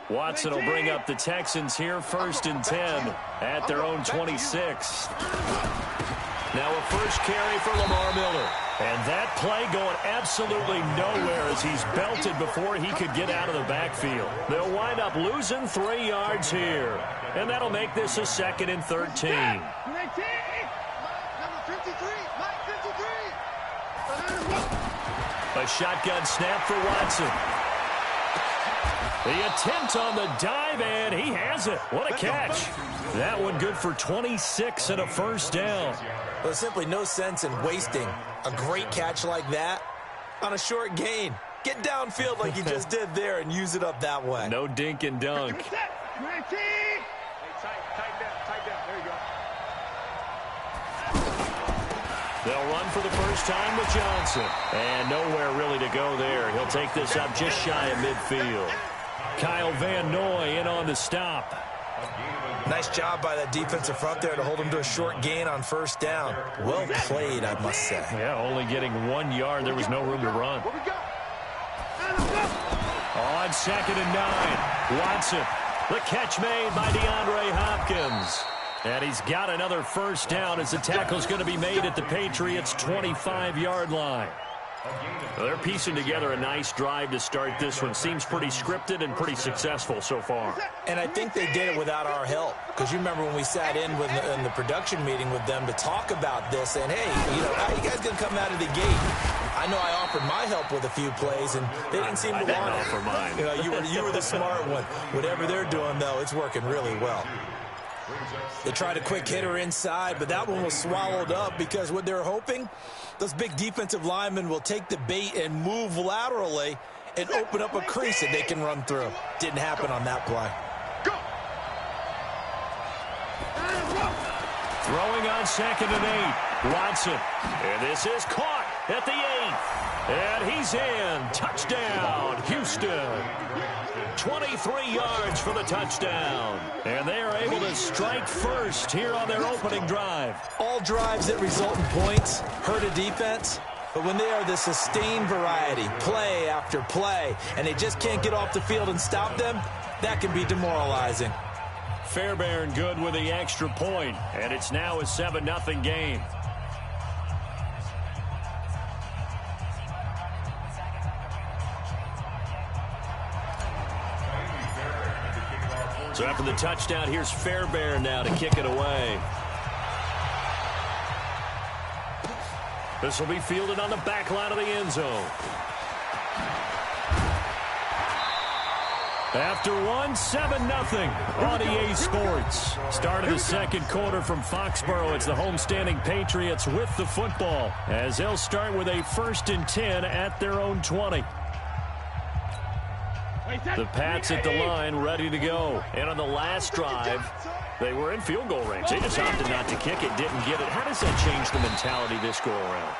Watson will bring up the Texans here, 1st and 10 at their own 26. Now a first carry for Lamar Miller. And that play going absolutely nowhere as he's belted before he could get out of the backfield. They'll wind up losing 3 yards here. And that'll make this a 2nd and 13. A shotgun snap for Watson. The attempt on the dive, and he has it. What a catch. That one good for 26 and a first down. There's simply no sense in wasting a great catch like that on a short gain. Get downfield like you just did there and use it up that way. No dink and dunk. They'll run for the first time with Johnson. And nowhere really to go there. He'll take this up just shy of midfield. Kyle Van Noy in on the stop. Nice job by that defensive front there to hold him to a short gain on first down. Well played, I must say. Yeah, only getting 1 yard. There was no room to run. On 2nd and 9, Watson. The catch made by DeAndre Hopkins. And he's got another first down as the tackle's going to be made at the Patriots' 25-yard line. Well, they're piecing together a nice drive to start this one. Seems pretty scripted and pretty successful so far. And I think they did it without our help. Because you remember when we sat in the production meeting with them to talk about this. And, hey, how are you guys going to come out of the gate? I know I offered my help with a few plays, and they didn't seem to want it. I didn't offer mine. You were the smart one. Whatever they're doing, though, it's working really well. They tried a quick hitter inside, but that one was swallowed up because what they're hoping, those big defensive linemen will take the bait and move laterally and open up a crease that they can run through. Didn't happen on that play. Throwing on 2nd and 8, Watson. And this is caught at the 8th. And he's in. Touchdown, Houston. 23 yards for the touchdown. And they are able to strike first here on their opening drive. All drives that result in points hurt a defense. But when they are the sustained variety, play after play, and they just can't get off the field and stop them, that can be demoralizing. Fairbairn good with the extra point, and it's now a 7-0 game. So after the touchdown, here's Fairbairn now to kick it away. This will be fielded on the back line of the end zone. After 7-0 on EA Sports. Start of the second quarter from Foxborough. It's the homestanding Patriots with the football as they'll start with a 1st and 10 at their own 20. The Pats at the line ready to go. And on the last drive, they were in field goal range. They just opted not to kick it, didn't get it. How does that change the mentality this go around?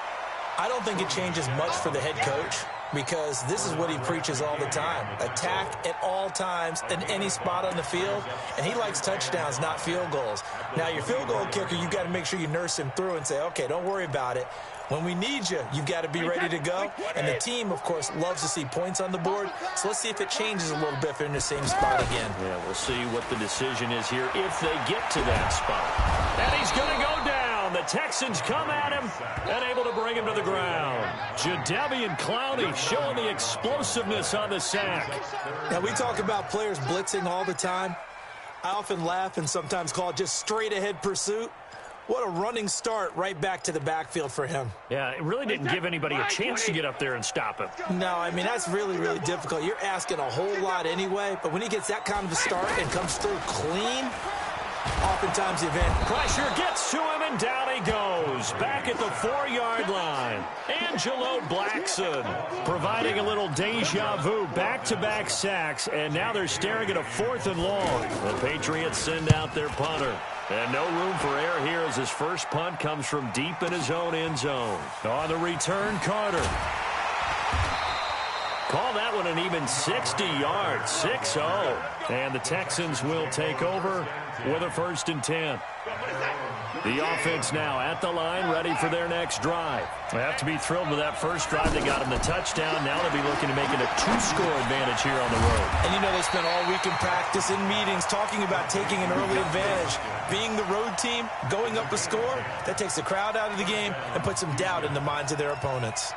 I don't think it changes much for the head coach because this is what he preaches all the time. Attack at all times in any spot on the field, and he likes touchdowns, not field goals. Now, your field goal kicker, you've got to make sure you nurse him through and say, okay, don't worry about it. When we need you, you've got to be ready to go. And the team, of course, loves to see points on the board. So let's see if it changes a little bit if they're in the same spot again. Yeah, we'll see what the decision is here if they get to that spot. And he's going to go down. The Texans come at him and able to bring him to the ground. Jadeveon Clowney showing the explosiveness on the sack. Now, we talk about players blitzing all the time. I often laugh and sometimes call it just straight-ahead pursuit. What a running start right back to the backfield for him. Yeah, it really didn't give anybody a chance to get up there and stop him. No, I mean, that's really, really difficult. You're asking a whole lot anyway, but when he gets that kind of a start and comes through clean, oftentimes the event. Pressure gets to him, and down he goes. Back at the 4-yard line. Angelo Blackson providing a little deja vu. Back-to-back sacks, and now they're staring at a 4th and long. The Patriots send out their punter. And no room for error here as his first punt comes from deep in his own end zone. On the return, Carter. Call that one an even 60 yards, 6-0. And the Texans will take over with a 1st and 10. The offense now at the line, ready for their next drive. They have to be thrilled with that first drive. They got them the touchdown. Now they'll be looking to make it a 2-score advantage here on the road. And you know they spent all week in practice, in meetings, talking about taking an early advantage. Being the road team, going up a score, that takes the crowd out of the game and puts some doubt in the minds of their opponents.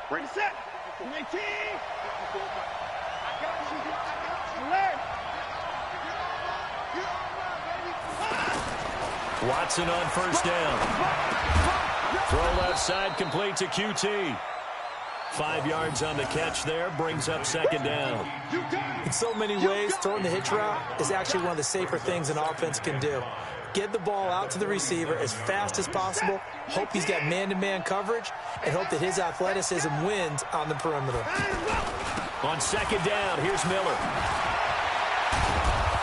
Ready, set. 19. Watson on first down. Throw left side, complete to QT. 5 yards on the catch there, brings up second down. In so many ways, throwing the hitch route is actually one of the safer things an offense can do. Get the ball out to the receiver as fast as possible, hope he's got man-to-man coverage, and hope that his athleticism wins on the perimeter. On second down, here's Miller.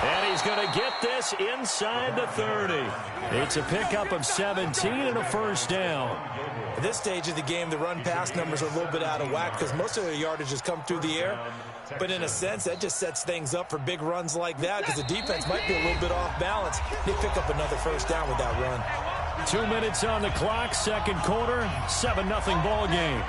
And he's going to get this inside the 30. It's a pickup of 17 and a first down. At this stage of the game, the run-pass numbers are a little bit out of whack because most of their yardage has come through the air. But in a sense, that just sets things up for big runs like that because the defense might be a little bit off balance. They pick up another first down with that run. 2 minutes on the clock, second quarter, 7-0 ball game.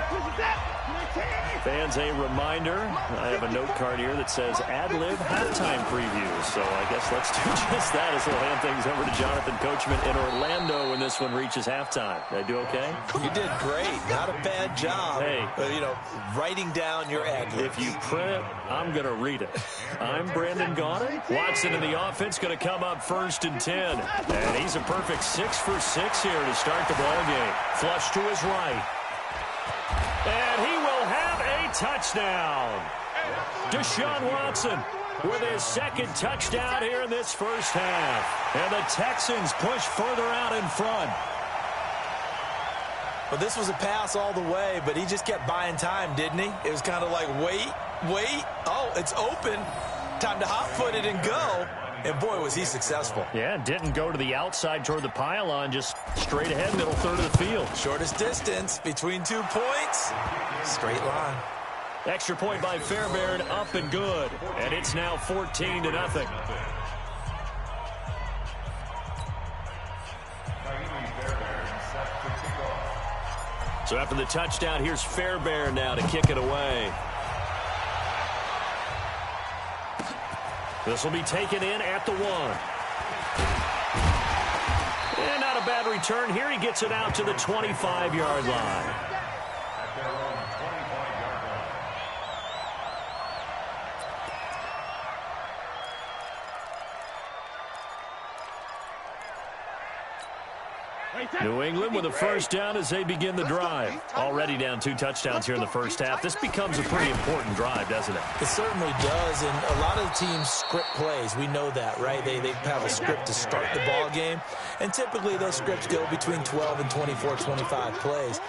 Fans, a reminder, I have a note card here that says ad-lib halftime preview. So I guess let's do just that as we'll hand things over to Jonathan Coachman in Orlando when this one reaches halftime. Did I do okay? You did great. Not a bad job. Hey. Writing down your ad-libs. If you print it, I'm going to read it. I'm Brandon Gaudin. Watson in the offense going to come up first and 10. And he's a perfect 6 for 6 here to start the ball game. Flush to his right. And he will have a touchdown. Deshaun Watson with his second touchdown here in this first half. And the Texans push further out in front. Well, this was a pass all the way, but he just kept buying time, didn't he? It was kind of like, wait. Oh, it's open. Time to hot-foot it and go. And, boy, was he successful. Yeah, didn't go to the outside toward the pylon, just straight ahead, middle third of the field. Shortest distance between 2 points. Straight line. Extra point by Fairbairn, up and good. And it's now 14-0. So after the touchdown, here's Fairbairn now to kick it away. This will be taken in at the 1. And not a bad return here. He gets it out to the 25-yard line. New England with a first down as they begin the drive. Already down 2 touchdowns here in the first half. This becomes a pretty important drive, doesn't it? It certainly does, and a lot of the teams script plays. We know that, right? They have a script to start the ball game, and typically those scripts go between 12 and 24, 25 plays.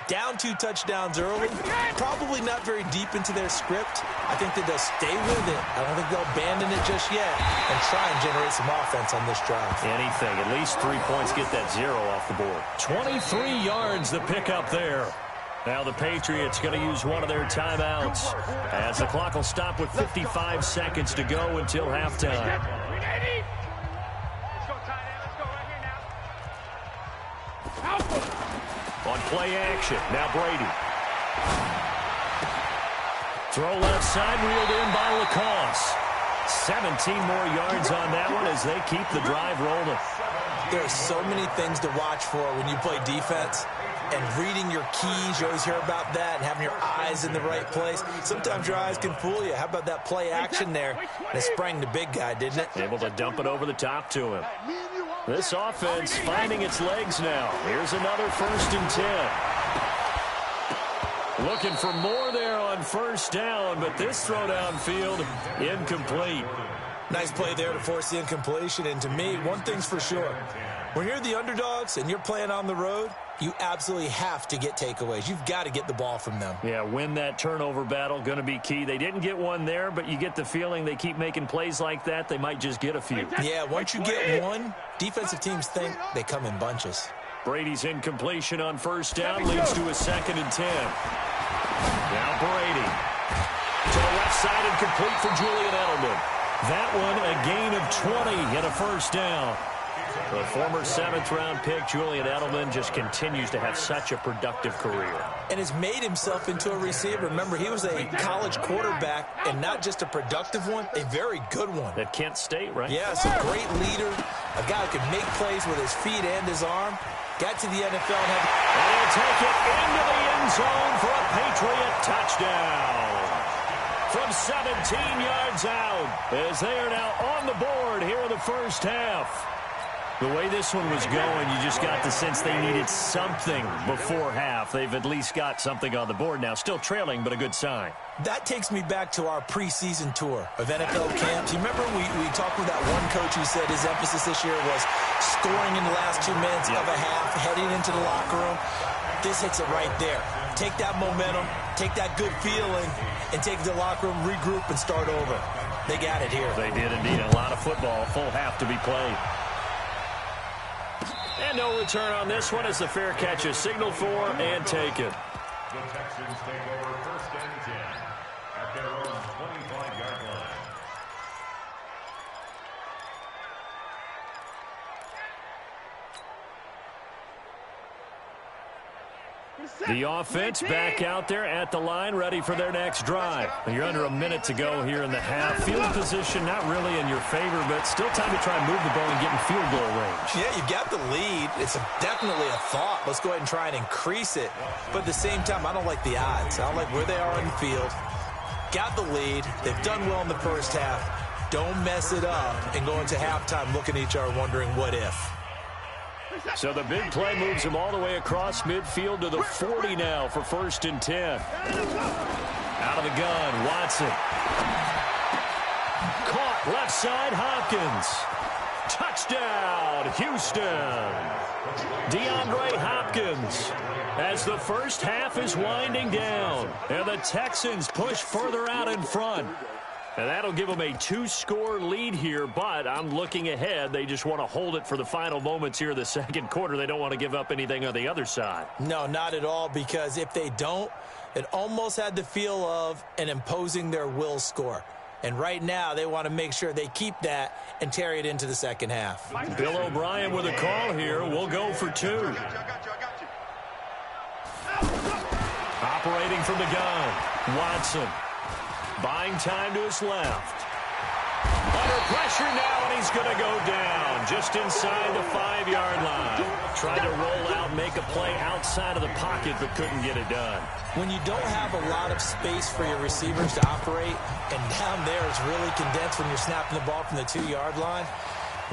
Down 2 touchdowns early, probably not very deep into their script. I think that they'll stay with it. I don't think they'll abandon it just yet and try and generate some offense on this drive. Anything, at least 3 points, get that 0 off the board. 23 yards the pickup there. Now the Patriots going to use one of their timeouts as the clock will stop with 55 seconds to go until halftime. On play action, now Brady. Throw left side, reeled in by Lacoste. 17 more yards on that one as they keep the drive rolling. There are so many things to watch for when you play defense. And reading your keys, you always hear about that, and having your eyes in the right place. Sometimes your eyes can fool you. How about that play action there? And it sprang the big guy, didn't it? Able to dump it over the top to him. This offense finding its legs now. Here's another first and 10. Looking for more there on first down, but this throw downfield incomplete. Nice play there to force the incompletion. And to me, one thing's for sure. When you're the underdogs and you're playing on the road, you absolutely have to get takeaways. You've got to get the ball from them. Yeah, win that turnover battle, going to be key. They didn't get one there, but you get the feeling they keep making plays like that, they might just get a few. Yeah, once you get one, defensive teams think they come in bunches. Brady's incompletion on first down leads to a 2nd and 10. Now Brady to the left Left-sided complete for Julian Edelman. That one a gain of 20 and a first down. The former 7th-round pick, Julian Edelman, just continues to have such a productive career. And has made himself into a receiver. Remember, he was a college quarterback, and not just a productive one, a very good one. At Kent State, right? Yes, a great leader, a guy who can make plays with his feet and his arm. Got to the NFL and he'll take it into the end zone for a Patriot touchdown. From 17 yards out, as they are now on the board here in the first half. The way this one was going, you just got the sense they needed something before half. They've at least got something on the board now. Still trailing, but a good sign. That takes me back to our preseason tour of NFL camps. You remember we talked with that one coach who said his emphasis this year was scoring in the last 2 minutes of a half, heading into the locker room. This hits it right there. Take that momentum, take that good feeling, and take the locker room, regroup, and start over. They got it here. They did indeed. A lot of football, full half to be played. And no return on this one as the fair catch is signaled for and taken. The Texans take over 1st and 10 at their own 25-yard line. The offense back out there at the line, ready for their next drive. You're under a minute to go here in the half. Field position not really in your favor, but still time to try and move the ball and get in field goal range. Yeah, you've got the lead. It's definitely a thought. Let's go ahead and try and increase it. But at the same time, I don't like the odds. I don't like where they are in the field. Got the lead. They've done well in the first half. Don't mess it up and go into halftime looking at each other wondering what if. So the big play moves him all the way across midfield to the 40 now for 1st and 10. Out of the gun, Watson. Caught left side, Hopkins. Touchdown, Houston. DeAndre Hopkins as the first half is winding down. And the Texans push further out in front. And that'll give them a 2-score lead here, but I'm looking ahead. They just want to hold it for the final moments here in the second quarter. They don't want to give up anything on the other side. No, not at all, because if they don't, it almost had the feel of an imposing their will score. And right now, they want to make sure they keep that and carry it into the second half. Bill O'Brien with a call here. We'll go for 2. Operating from the gun, Watson. Buying time to his left. Under pressure now, and he's going to go down just inside the 5-yard line. Tried to roll out, make a play outside of the pocket, but couldn't get it done. When you don't have a lot of space for your receivers to operate, and down there it's really condensed when you're snapping the ball from the 2-yard line,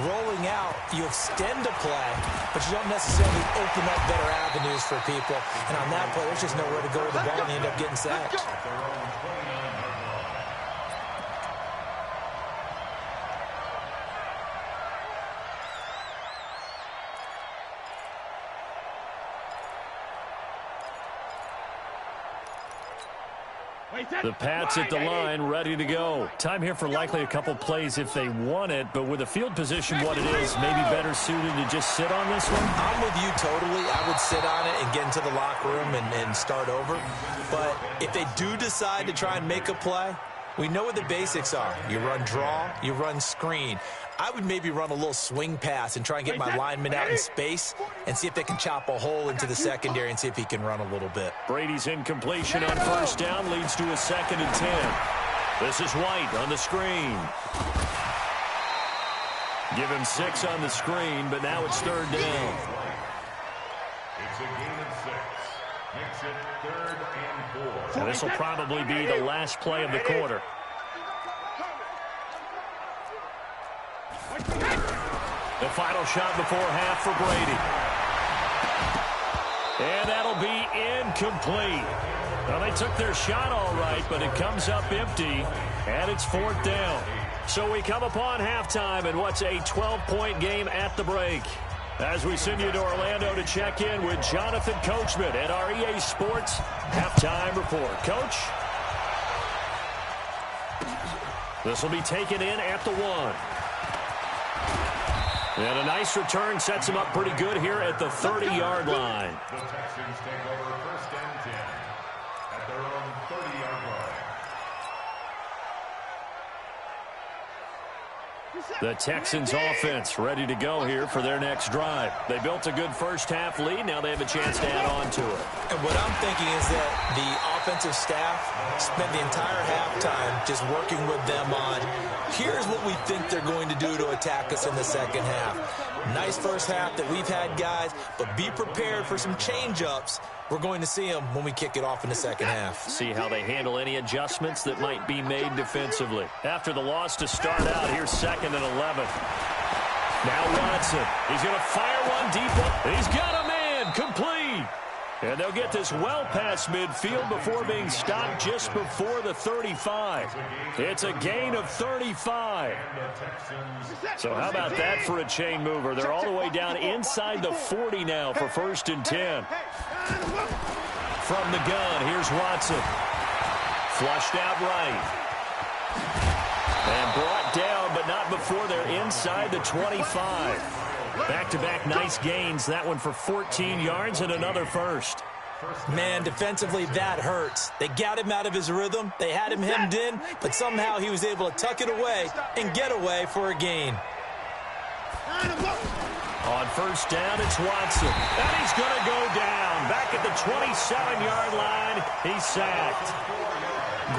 rolling out, you extend a play, but you don't necessarily open up better avenues for people. And on that play, there's just nowhere to go with the ball, and you end up getting sacked. The Pats at the line, ready to go. Time here for likely a couple plays if they want it, but with the field position what it is, maybe better suited to just sit on this one? I'm with you totally. I would sit on it and get into the locker room and start over. But if they do decide to try and make a play, we know what the basics are. You run draw, you run screen. I would maybe run a little swing pass and try and get my lineman out in space and see if they can chop a hole into the secondary and see if he can run a little bit. Brady's incompletion on first down leads to a 2nd and 10. This is White on the screen. Give him 6 on the screen, but now it's 3rd down. It's a gain of 6. Makes it 3rd and 4. And this will probably be the last play of the quarter. The final shot before half for Brady. And that'll be incomplete. Well, they took their shot all right, but it comes up empty, and it's 4th down. So we come upon halftime in what's a 12-point game at the break. As we send you to Orlando to check in with Jonathan Coachman at our EA Sports Halftime Report. Coach? This will be taken in at the 1. And a nice return sets him up pretty good here at the 30-yard line. The Texans take over 1st and 10 at their own 30-yard line. The Texans offense ready to go here for their next drive. They built a good first-half lead. Now they have a chance to add on to it. And what I'm thinking is that the offensive staff spent the entire halftime just working with them on, here's what we think they're going to do to attack us in the second half. Nice first half that we've had, guys, but be prepared for some change-ups. We're going to see them when we kick it off in the second half. See how they handle any adjustments that might be made defensively. After the loss to start out, here's 2nd and 11. Now Watson. He's going to fire one deep. He's got a man. Complete. And they'll get this well past midfield before being stopped just before the 35. It's a gain of 35. So how about that for a chain mover? They're all the way down inside the 40 now for 1st and 10. From the gun, here's Watson. Flushed out right. And brought down, but not before they're inside the 25. Back-to-back nice gains. That one for 14 yards and another first. Man, defensively, that hurts. They got him out of his rhythm. They had him hemmed in, but somehow he was able to tuck it away and get away for a gain. On 1st down, it's Watson. And he's going to go down. Back at the 27-yard line, he's sacked.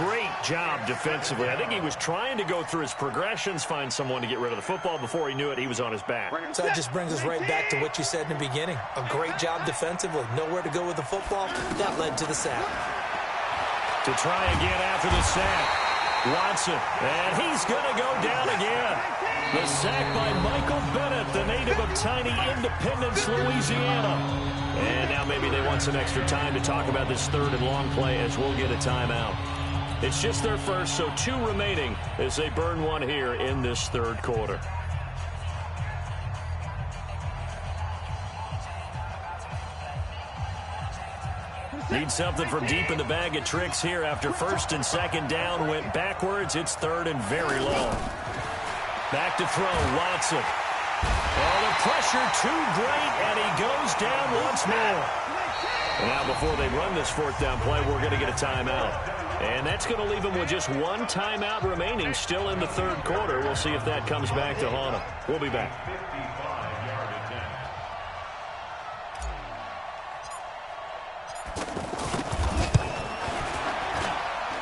Great job defensively. I think he was trying to go through his progressions, find someone to get rid of the football. Before he knew it, he was on his back. So that just brings us right back to what you said in the beginning. A great job defensively. Nowhere to go with the football. That led to the sack. To try again after the sack. Watson. And he's going to go down again. The sack by Michael Bennett, the native of tiny Independence, Louisiana. And now maybe they want some extra time to talk about this 3rd and long play as we'll get a timeout. It's just their first, so 2 remaining as they burn one here in this 3rd quarter. Need something from deep in the bag of tricks here after 1st and 2nd down. Went backwards. It's 3rd and very long. Back to throw. Watson. Oh, the pressure too great, and he goes down once more. Now, before they run this 4th down play, we're going to get a timeout. And that's going to leave them with just 1 timeout remaining still in the 3rd quarter. We'll see if that comes back to haunt them. We'll be back.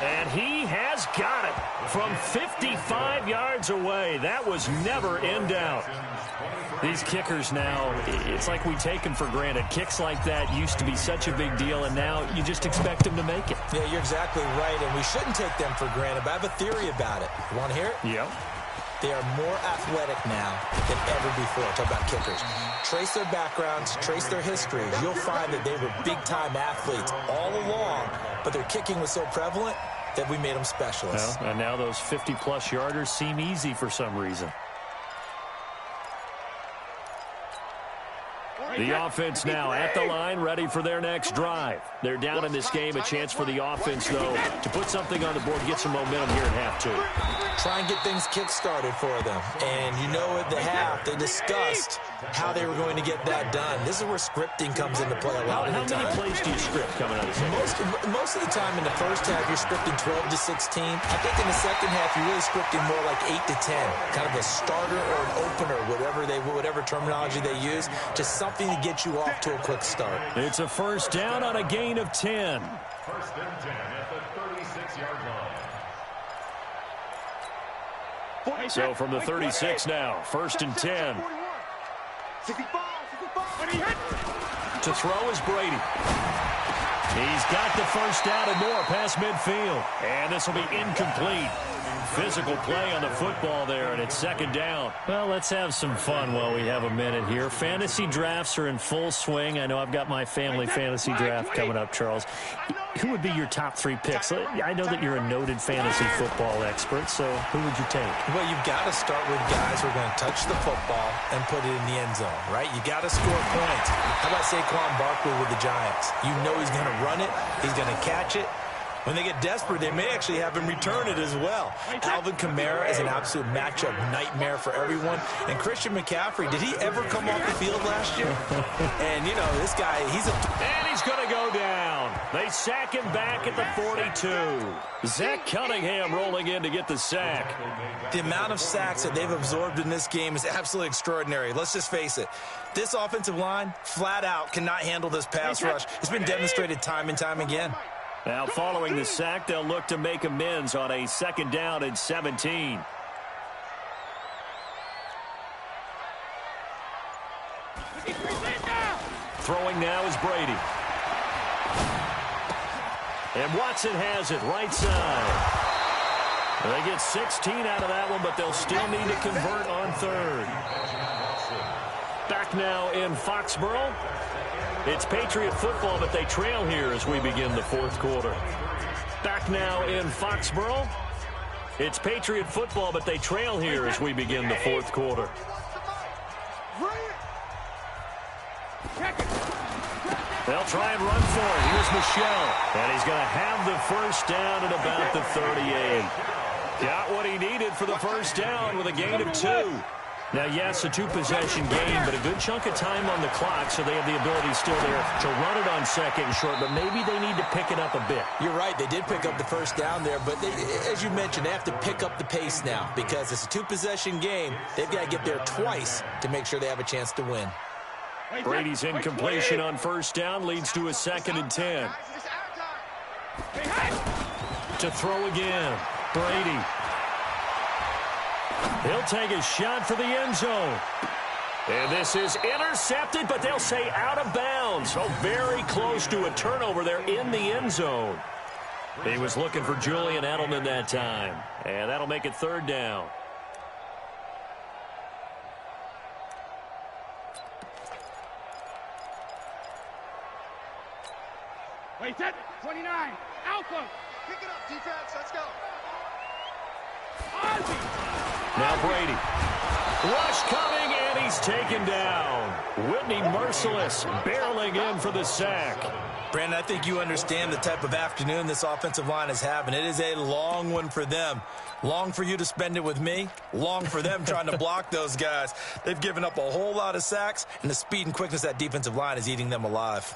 And he has got it from 55 yards away. That was never in doubt. These kickers now, it's like we take them for granted. Kicks like that used to be such a big deal, and now you just expect them to make it. Yeah, you're exactly right, and we shouldn't take them for granted, but I have a theory about it. You want to hear it? Yep. They are more athletic now than ever before. Talk about kickers. Trace their backgrounds, trace their histories. You'll find that they were big-time athletes all along, but their kicking was so prevalent that we made them specialists. Well, and now those 50-plus yarders seem easy for some reason. The offense now at the line, ready for their next drive. They're down in this game. A chance for the offense, though, to put something on the board, get some momentum here at half 2. Try and get things kick-started for them. And you know at the half, they discussed how they were going to get that done. This is where scripting comes into play a lot of the time. How many plays do you script coming out of the second? Most of the time in the first half, you're scripting 12 to 16. I think in the second half, you're really scripting more like 8 to 10. Kind of a starter or an opener, whatever terminology they use. Just something to get you off to a quick start. It's a 1st down on a gain of 10. 1st and 10 at the 36-yard line. So from the 36 now, 1st and 10. To throw is Brady. He's got the 1st down and more past midfield. And this will be incomplete. Physical play on the football there, and it's 2nd down. Well, let's have some fun while we have a minute here. Fantasy drafts are in full swing. I know I've got my family fantasy draft coming up, Charles. Who would be your top 3 picks? I know that you're a noted fantasy football expert, so who would you take? Well, you've got to start with guys who are going to touch the football and put it in the end zone, right? You got to score points. How about Saquon Barkley with the Giants? You know he's going to run it, he's going to catch it, When they get desperate, they may actually have him return it as well. Alvin Kamara is an absolute matchup nightmare for everyone. And Christian McCaffrey, did he ever come off the field last year? And, you know, this guy, And he's going to go down. They sack him back at the 42. Zach Cunningham rolling in to get the sack. The amount of sacks that they've absorbed in this game is absolutely extraordinary. Let's just face it. This offensive line, flat out, cannot handle this pass rush. It's been demonstrated time and time again. Now, following the sack, they'll look to make amends on a 2nd down and 17. Throwing now is Brady. And Watson has it right side. They get 16 out of that one, but they'll still need to convert on 3rd. Back now in Foxborough. It's Patriot football, but they trail here as we begin the 4th quarter. Back now in Foxborough. It's Patriot football, but they trail here as we begin the 4th quarter. They'll try and run for it. Here's Michelle. And he's going to have the 1st down at about the 38. Got what he needed for the 1st down with a gain of 2. Now, yes, a 2-possession game, but a good chunk of time on the clock, so they have the ability still there to run it on 2nd and short, but maybe they need to pick it up a bit. You're right. They did pick up the 1st down there, but as you mentioned, they have to pick up the pace now because it's a 2-possession game. They've got to get there twice to make sure they have a chance to win. Brady's incompletion on 1st down leads to a 2nd and 10. To throw again, Brady. He'll take a shot for the end zone. And this is intercepted, but they'll say out of bounds. Oh, very close to a turnover there in the end zone. He was looking for Julian Edelman that time. And that'll make it 3rd down. Wait, 29. Alpha. Pick it up, defense. Let's go. Now Brady. Rush coming, and he's taken down. Whitney Merciless barreling in for the sack. Brandon, I think you understand the type of afternoon this offensive line is having. It is a long one for them. Long for you to spend it with me. Long for them trying to block those guys. They've given up a whole lot of sacks, and the speed and quickness of that defensive line is eating them alive.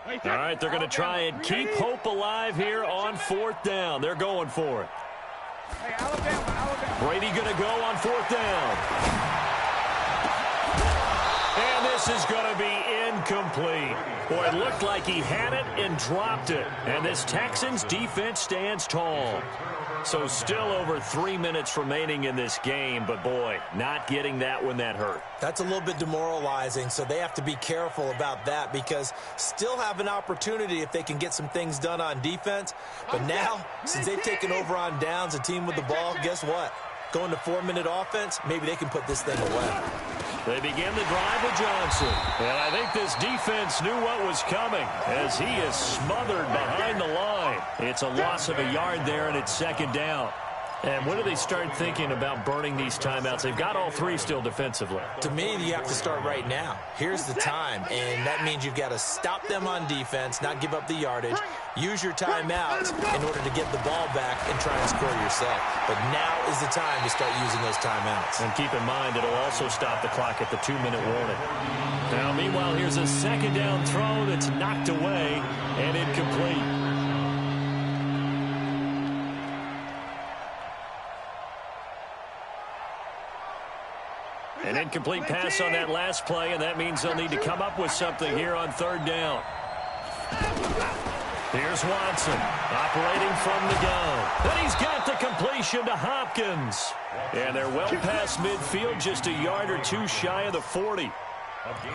All right, they're going to try and keep hope alive here on 4th down. They're going for it. Brady going to go on 4th down. And this is going to be incomplete. Boy, it looked like he had it and dropped it. And this Texans defense stands tall. So still over 3 minutes remaining in this game, but boy, not getting that when that hurt. That's a little bit demoralizing, so they have to be careful about that because still have an opportunity if they can get some things done on defense. But now, since they've taken over on downs, a team with the ball, guess what? Going to 4-minute offense, maybe they can put this thing away. They begin the drive with Johnson. And I think this defense knew what was coming as he is smothered behind the line. It's a loss of a yard there, and it's 2nd down. And when do they start thinking about burning these timeouts? They've got all 3 still defensively. To me, you have to start right now. Here's the time, and that means you've got to stop them on defense, not give up the yardage, use your timeouts in order to get the ball back and try and score yourself. But now is the time to start using those timeouts. And keep in mind, it'll also stop the clock at the 2-minute warning. Now, meanwhile, here's a 2nd down throw that's knocked away and incomplete. An incomplete pass on that last play, and that means they'll need to come up with something here on 3rd down. Here's Watson, operating from the gun. And he's got the completion to Hopkins. And they're well past midfield, just a yard or 2 shy of the 40.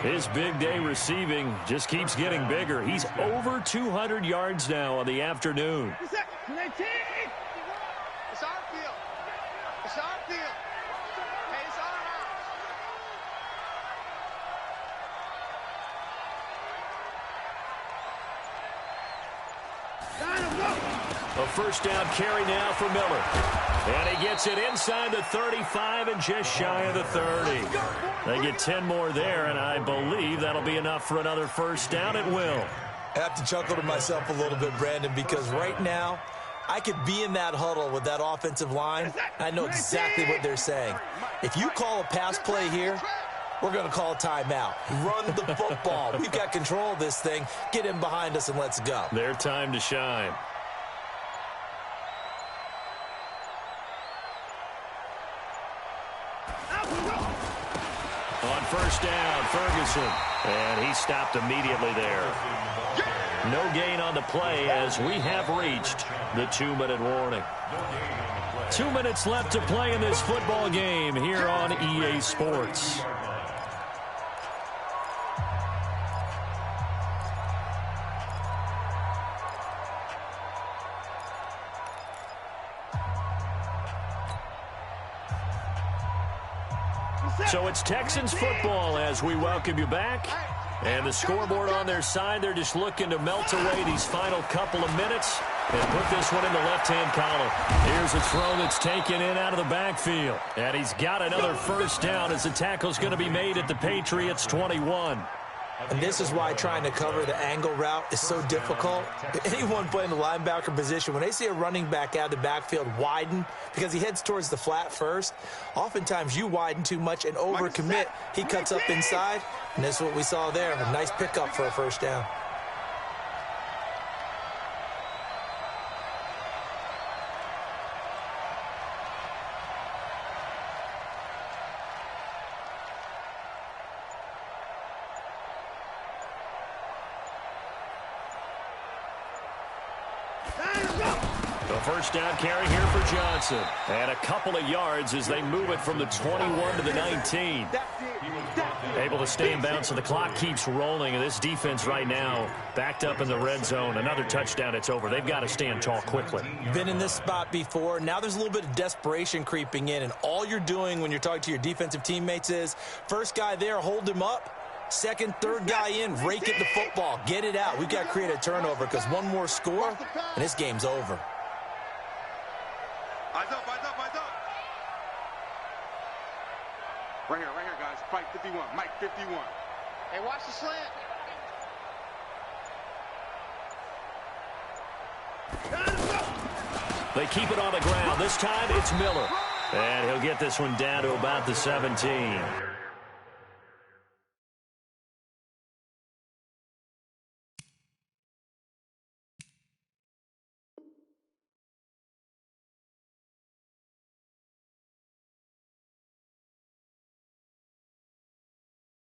His big day receiving just keeps getting bigger. He's over 200 yards now on the afternoon. It's our field. It's our field. Hey, it's our house. A 1st down carry now for Miller. And he gets it inside the 35 and just shy of the 30. They get 10 more there, and I believe that'll be enough for another first down. It will. I have to chuckle to myself a little bit, Brandon, because right now I could be in that huddle with that offensive line. I know exactly what they're saying. If you call a pass play here, we're going to call a timeout. Run the football. We've got control of this thing. Get in behind us and let's go. Their time to shine. On first down, Ferguson. And he stopped immediately there. No gain on the play as we have reached the 2-minute warning. 2 minutes left to play in this football game here on EA Sports. So it's Texans football as we welcome you back. And the scoreboard on their side, they're just looking to melt away these final couple of minutes and put this one in the left-hand column. Here's a throw that's taken in out of the backfield. And he's got another first down as the tackle's going to be made at the Patriots 21. And this is why trying to cover the angle route is so difficult. Anyone playing the linebacker position, when they see a running back out of the backfield widen because he heads towards the flat first, oftentimes you widen too much and overcommit. He cuts up inside, and this is what we saw there. A nice pickup for a first down. First down carry here for Johnson. And a couple of yards as they move it from the 21 to the 19. Able to stay in bounds, so the clock keeps rolling. And this defense right now backed up in the red zone. Another touchdown, it's over. They've got to stand tall quickly. Been in this spot before. Now there's a little bit of desperation creeping in. And all you're doing when you're talking to your defensive teammates is, first guy there, hold him up. Second, third guy in, rake it the football. Get it out. We've got to create a turnover because one more score, and this game's over. Eyes up, eyes up, eyes up. Right here, guys. Mike 51, Mike 51. Hey, watch the slant. They keep it on the ground. This time it's Miller. And he'll get this one down to about the 17.